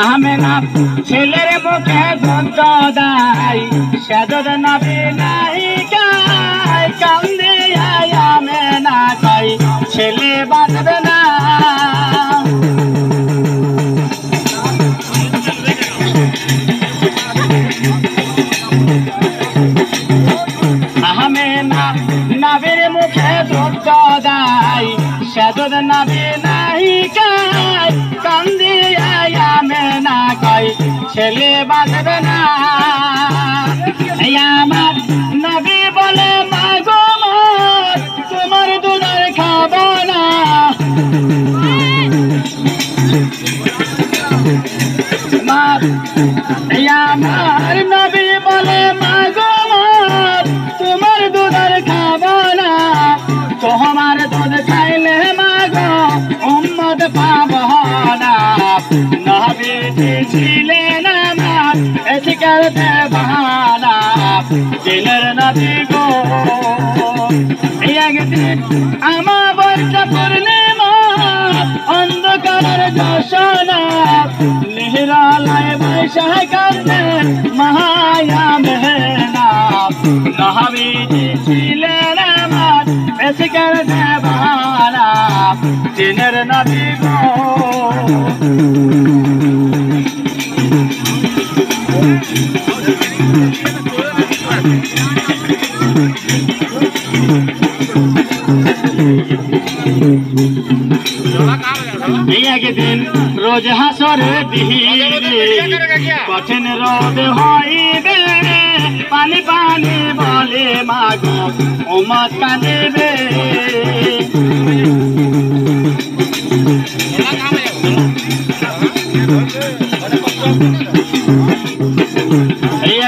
আমেনা ছেলের মুখে দুধ দেয় সেদুধ নবী নাই গায় কান্দে আমেনা কয় ছেলে বাঁচবে না আমেনা নবীর মুখে দুধ দেয় সেদুধ নবী নাই গায় কান্দে আমেনা কয় ছেলে বাঁচবে না আমার নবী বলে মাগো তোমার দুধের খাবো না আমার নবী বলে মাগো তোমার দুধের খাবো না তোমার দুধ খাইলে মাগো উম্মত পাবো না নবী ছিলেন আমার এসে করতে বাহানা দিনের নবী গো একদিন আমার বর্ষ পূর্ণিমা অন্ধকারের দর্শনা নিহরালায় বৈশাখ কান্দে মায়া মেহনা নবী ছিলেন আমার এসে করতে বাহানা দিনের নবী গো একদিন রোজ হাসরে বিহিরে কঠিন রোদ হইবে পানি পানি বলে মাগো উম্মত কাঁদিবে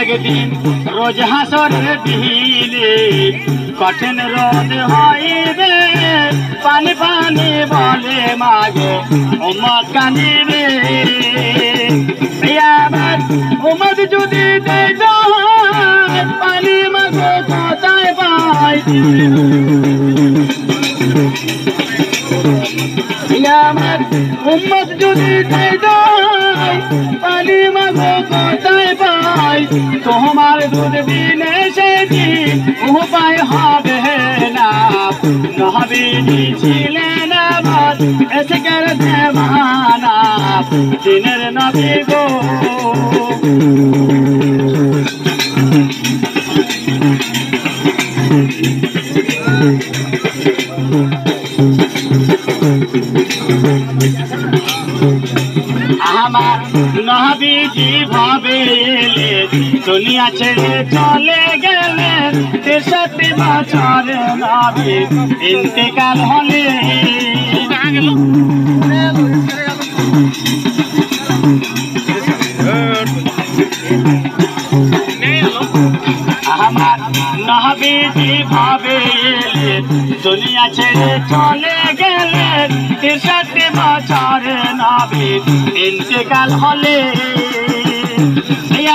একদিন রোজ হাসরে বিহিরে কঠিন রোদ হইবে পানি পানি বলে মাগো উম্মত কাঁদিবে আবার উম্মত যদি পানি মাগো কোথায় পাই আমার উম্মত যদি পানি মাগো কোথায় পাই তোমার দুধ বিনে সেটি উপায় হবে না নবী ছিলেন আমার এসে করতে বাহানা দিনের নবী গো আমার নবীজি ভাবে এলে দুনিয়া ছেড়ে চলে গেলেন 63 বছর নবী ইন্তেকাল হলে আমার নবীজি ভাবে এলে দুনিয়া ছেড়ে চলে গেলেন 63 বছর নবী ইন্তেকাল হলে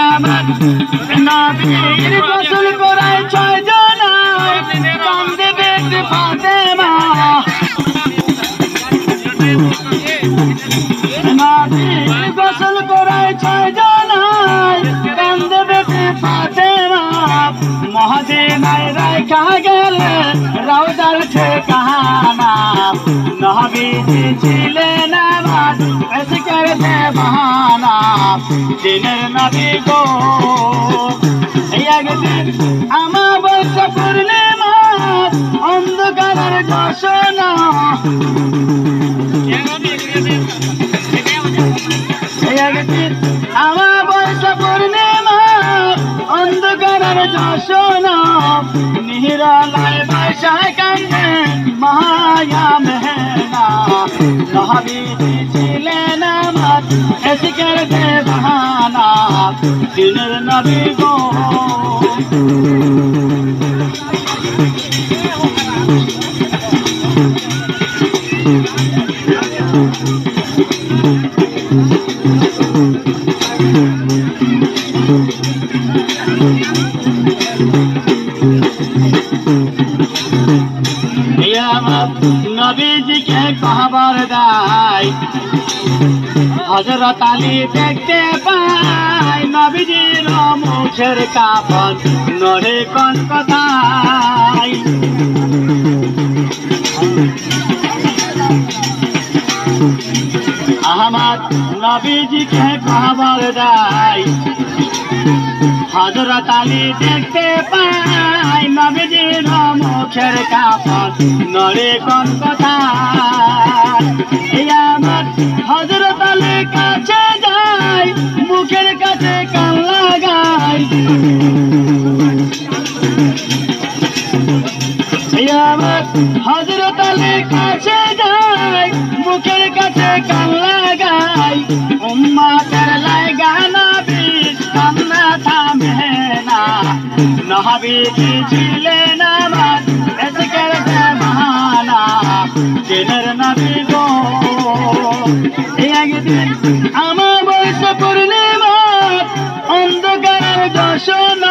আমার নবীর গোসল করায় 6 জন কান্দে বেটি ফাতেমা নবীর গোসল করায় 6 জন কান্দে বেটি ফাতেমা মদিনায় রাখা গেলেন রওজার ঠিকানা নবীজি ছিলেন আমার এসে করতে বাহানা দিনের নবী গো একদিন আমার বর্ষ পূর্ণিমা অন্ধকারের দর্শনা একদিন আমার বর্ষ পূর্ণিমা অন্ধকারের দর্শনা নিহরালায় বৈশাখ কান্দে মায়া মেহনা নবী ছিলেন আমার এসে করতে বাহানা দিনের নবী গো নবীজিকে খবর দেয় হযরত আলী দেখতে পায় নবীজির মুখের কাপড় নড়ে কোন কথায়। আহমদ নবীজিকে খবর দেয় হযরত আলী দেখতে পায় নবীজির মুখের কাপড় নড়ে কোন কথায়। আমার হযরত আলীর কাছে যায় মুখের কাছে কান লাগায়। আমার হযরত আলীর কাছে যায় মুখের কাছে কান লাগায়। উম্মতের লাগা নবী কান্না থামে না। নবীজি ছিলেন আমার ইশকের দেওয়ানা দিনের নবী গো। একদিন আমার বয়স পূর্ণিমা অন্ধকারের দর্শন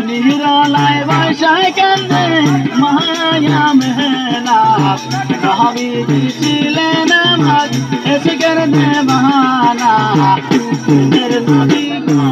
নিরালায় বৈশাখ কান্দে মায়া মেহনা। নবীজি ছিলেন আমার ইশকের দেওয়ানা দিনের নবী গো।